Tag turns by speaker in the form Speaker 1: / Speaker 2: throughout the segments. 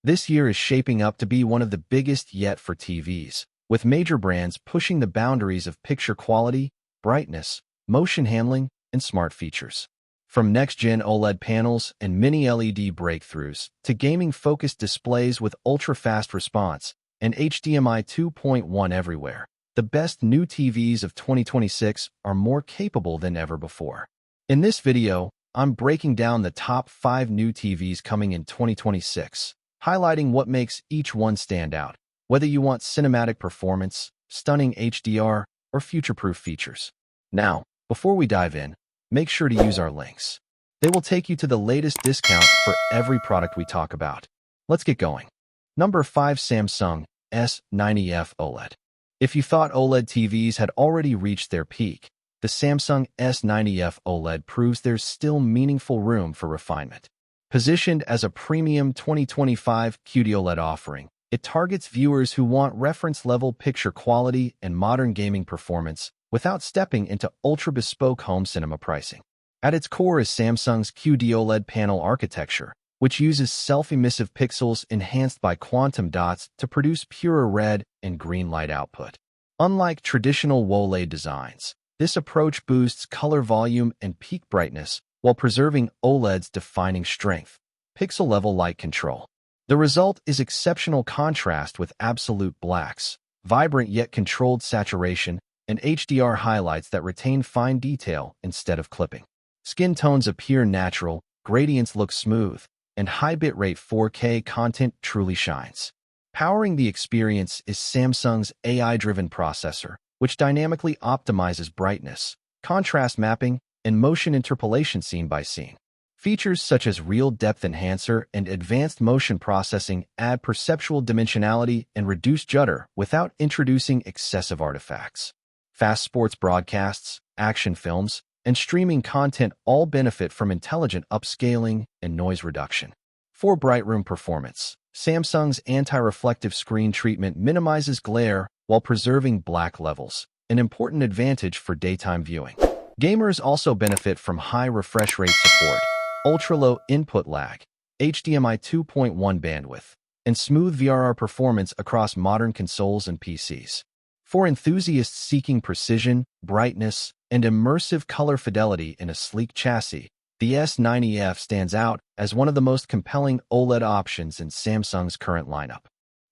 Speaker 1: This year is shaping up to be one of the biggest yet for TVs, with major brands pushing the boundaries of picture quality, brightness, motion handling, and smart features. From next-gen OLED panels and mini LED breakthroughs to gaming-focused displays with ultra-fast response and HDMI 2.1 everywhere, the best new TVs of 2026 are more capable than ever before. In this video, I'm breaking down the top 5 new TVs coming in 2026, highlighting what makes each one stand out, whether you want cinematic performance, stunning HDR, or future-proof features. Now, before we dive in, make sure to use our links. They will take you to the latest discount for every product we talk about. Let's get going. Number 5. Samsung S90F OLED. If you thought OLED TVs had already reached their peak, the Samsung S90F OLED proves there's still meaningful room for refinement. Positioned as a premium 2025 QD-OLED offering, it targets viewers who want reference-level picture quality and modern gaming performance without stepping into ultra-bespoke home cinema pricing. At its core is Samsung's QD-OLED panel architecture, which uses self-emissive pixels enhanced by quantum dots to produce purer red and green light output. Unlike traditional OLED designs, this approach boosts color volume and peak brightness while preserving OLED's defining strength, pixel-level light control. The result is exceptional contrast with absolute blacks, vibrant yet controlled saturation, and HDR highlights that retain fine detail instead of clipping. Skin tones appear natural, gradients look smooth, and high bitrate 4K content truly shines. Powering the experience is Samsung's AI-driven processor, which dynamically optimizes brightness, contrast mapping, and motion interpolation scene by scene. Features such as Real Depth Enhancer and advanced motion processing add perceptual dimensionality and reduce judder without introducing excessive artifacts. Fast sports broadcasts, action films, and streaming content all benefit from intelligent upscaling and noise reduction. For bright room performance, Samsung's anti-reflective screen treatment minimizes glare while preserving black levels, an important advantage for daytime viewing. Gamers also benefit from high refresh rate support, ultra-low input lag, HDMI 2.1 bandwidth, and smooth VRR performance across modern consoles and PCs. For enthusiasts seeking precision, brightness, and immersive color fidelity in a sleek chassis, the S90F stands out as one of the most compelling OLED options in Samsung's current lineup.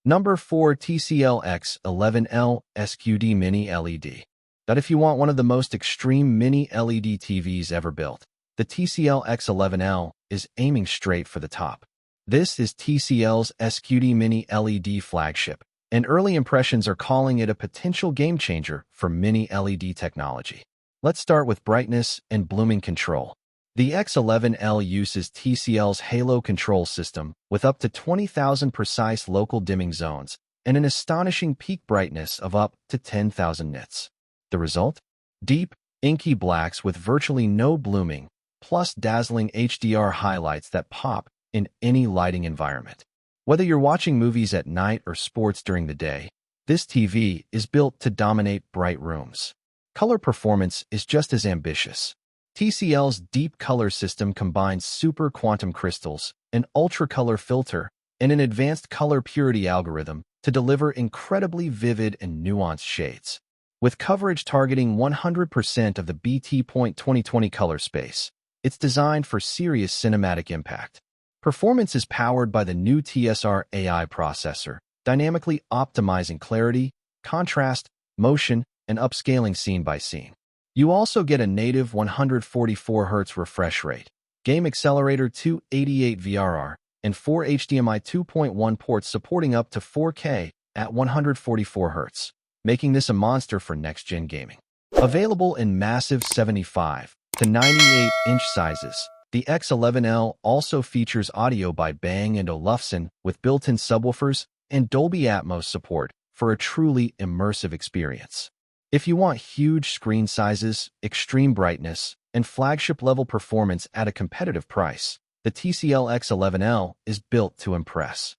Speaker 1: Number 4. TCL X11L SQD-Mini LED. That if you want one of the most extreme mini LED TVs ever built, the TCL X11L is aiming straight for the top. This is TCL's SQD-Mini LED flagship, and early impressions are calling it a potential game-changer for mini LED technology. Let's start with brightness and blooming control. The X11L uses TCL's Halo control system with up to 20,000 precise local dimming zones and an astonishing peak brightness of up to 10,000 nits. The result? Deep, inky blacks with virtually no blooming, plus dazzling HDR highlights that pop in any lighting environment. Whether you're watching movies at night or sports during the day, this TV is built to dominate bright rooms. Color performance is just as ambitious. TCL's deep color system combines super quantum crystals, an ultra-color filter, and an advanced color purity algorithm to deliver incredibly vivid and nuanced shades. With coverage targeting 100% of the BT Point 2020 color space, it's designed for serious cinematic impact. Performance is powered by the new TSR AI processor, dynamically optimizing clarity, contrast, motion, and upscaling scene by scene. You also get a native 144 Hz refresh rate, game accelerator 288 VRR, and 4 HDMI 2.1 ports supporting up to 4K at 144 Hz, making this a monster for next-gen gaming. Available in massive 75 to 98-inch sizes, the X11L also features audio by Bang & Olufsen with built-in subwoofers and Dolby Atmos support for a truly immersive experience. If you want huge screen sizes, extreme brightness, and flagship-level performance at a competitive price, the TCL X11L is built to impress.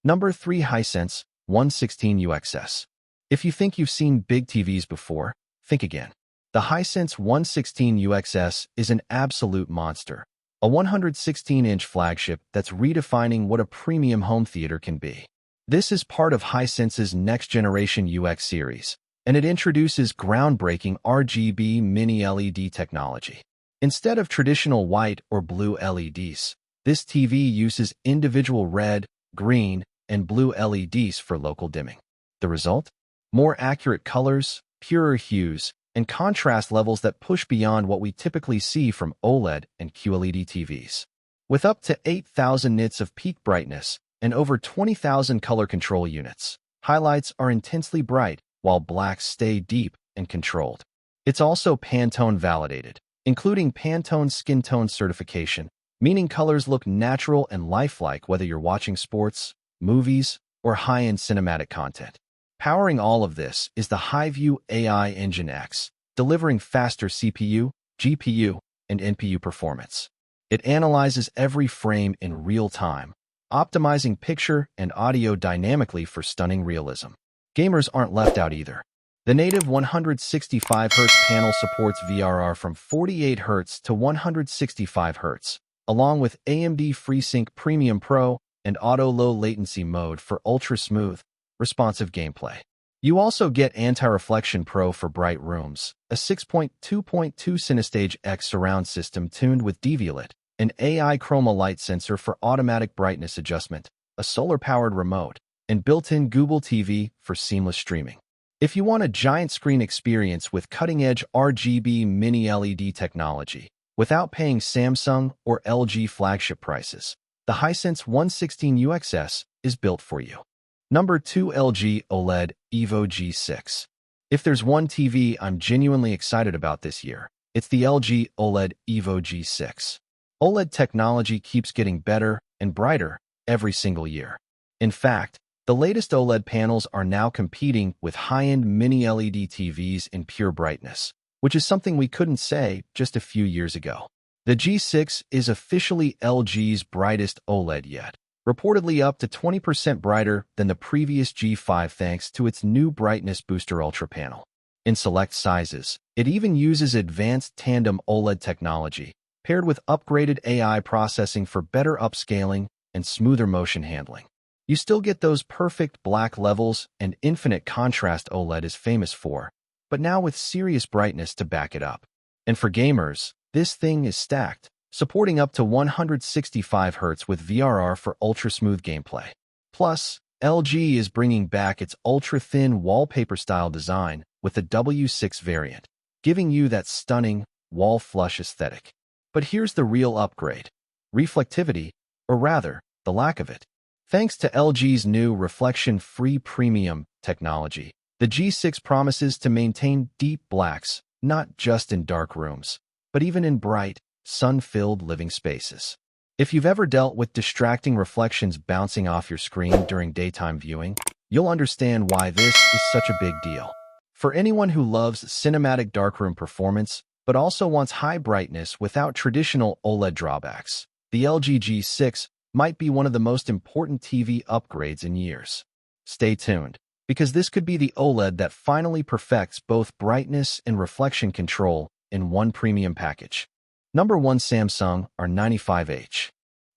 Speaker 1: Number 3. Hisense 116UXS. If you think you've seen big TVs before, think again. The Hisense 116UXS is an absolute monster, a 116-inch flagship that's redefining what a premium home theater can be. This is part of Hisense's next-generation UX series, and it introduces groundbreaking RGB Mini LED technology. Instead of traditional white or blue LEDs, this TV uses individual red, green, and blue LEDs for local dimming. The result? More accurate colors, purer hues, and contrast levels that push beyond what we typically see from OLED and QLED TVs. With up to 8,000 nits of peak brightness and over 20,000 color control units, highlights are intensely bright while blacks stay deep and controlled. It's also Pantone validated, including Pantone skin tone certification, meaning colors look natural and lifelike whether you're watching sports, movies, or high-end cinematic content. Powering all of this is the HiView AI Engine X, delivering faster CPU, GPU, and NPU performance. It analyzes every frame in real time, optimizing picture and audio dynamically for stunning realism. Gamers aren't left out either. The native 165Hz panel supports VRR from 48Hz to 165Hz, along with AMD FreeSync Premium Pro and Auto Low Latency mode for ultra-smooth, responsive gameplay. You also get Anti-Reflection Pro for bright rooms, a 6.2.2 Cinestage X surround system tuned with DV-LIT, an AI chroma light sensor for automatic brightness adjustment, a solar-powered remote, and built-in Google TV for seamless streaming. If you want a giant screen experience with cutting-edge RGB Mini LED technology, without paying Samsung or LG flagship prices, the Hisense 116UXS is built for you. Number 2. LG OLED Evo G6. If there's one TV I'm genuinely excited about this year, it's the LG OLED Evo G6. OLED technology keeps getting better and brighter every single year. In fact, the latest OLED panels are now competing with high-end mini LED TVs in pure brightness, which is something we couldn't say just a few years ago. The G6 is officially LG's brightest OLED yet, reportedly up to 20% brighter than the previous G5 thanks to its new Brightness Booster Ultra panel. In select sizes, it even uses advanced tandem OLED technology, paired with upgraded AI processing for better upscaling and smoother motion handling. You still get those perfect black levels and infinite contrast OLED is famous for, but now with serious brightness to back it up. And for gamers, this thing is stacked, supporting up to 165Hz with VRR for ultra-smooth gameplay. Plus, LG is bringing back its ultra-thin wallpaper-style design with the W6 variant, giving you that stunning, wall-flush aesthetic. But here's the real upgrade: reflectivity, or rather, the lack of it. Thanks to LG's new reflection-free premium technology, the G6 promises to maintain deep blacks, not just in dark rooms, but even in bright, sun-filled living spaces. If you've ever dealt with distracting reflections bouncing off your screen during daytime viewing, you'll understand why this is such a big deal. For anyone who loves cinematic darkroom performance, but also wants high brightness without traditional OLED drawbacks, the LG G6 might be one of the most important TV upgrades in years. Stay tuned, because this could be the OLED that finally perfects both brightness and reflection control in one premium package. Number 1. Samsung R95H.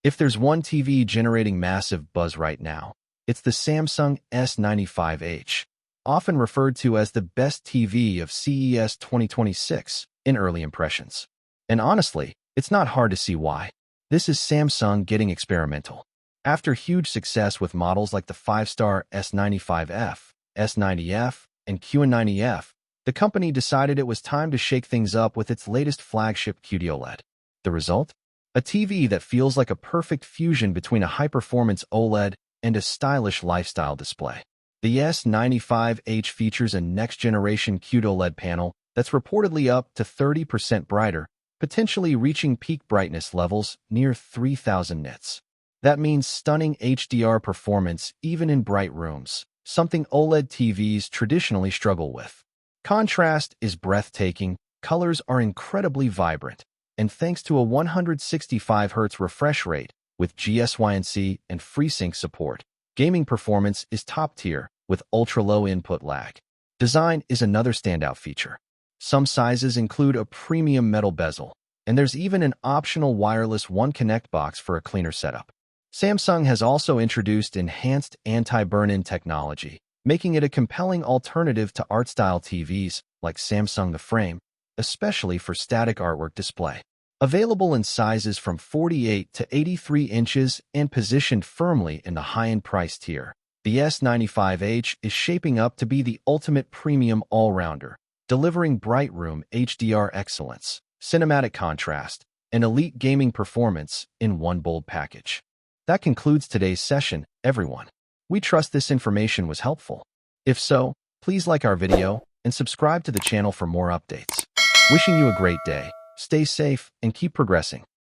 Speaker 1: If there's one TV generating massive buzz right now, it's the Samsung S95H, often referred to as the best TV of CES 2026 in early impressions. And honestly, it's not hard to see why. This is Samsung getting experimental. After huge success with models like the 5-star S95F, S90F, and Q90F, the company decided it was time to shake things up with its latest flagship QD-OLED. The result? A TV that feels like a perfect fusion between a high-performance OLED and a stylish lifestyle display. The S95H features a next-generation QD-OLED panel that's reportedly up to 30% brighter, potentially reaching peak brightness levels near 3,000 nits. That means stunning HDR performance even in bright rooms, something OLED TVs traditionally struggle with. Contrast is breathtaking, colors are incredibly vibrant, and thanks to a 165Hz refresh rate with GSYNC and FreeSync support, gaming performance is top tier with ultra-low input lag. Design is another standout feature. Some sizes include a premium metal bezel, and there's even an optional wireless One Connect box for a cleaner setup. Samsung has also introduced enhanced anti-burn-in technology, making it a compelling alternative to art-style TVs like Samsung The Frame, especially for static artwork display. Available in sizes from 48 to 83 inches and positioned firmly in the high-end price tier, the S95H is shaping up to be the ultimate premium all-rounder, delivering bright room HDR excellence, cinematic contrast, and elite gaming performance in one bold package. That concludes today's session, everyone. We trust this information was helpful. If so, please like our video and subscribe to the channel for more updates. Wishing you a great day, stay safe, and keep progressing.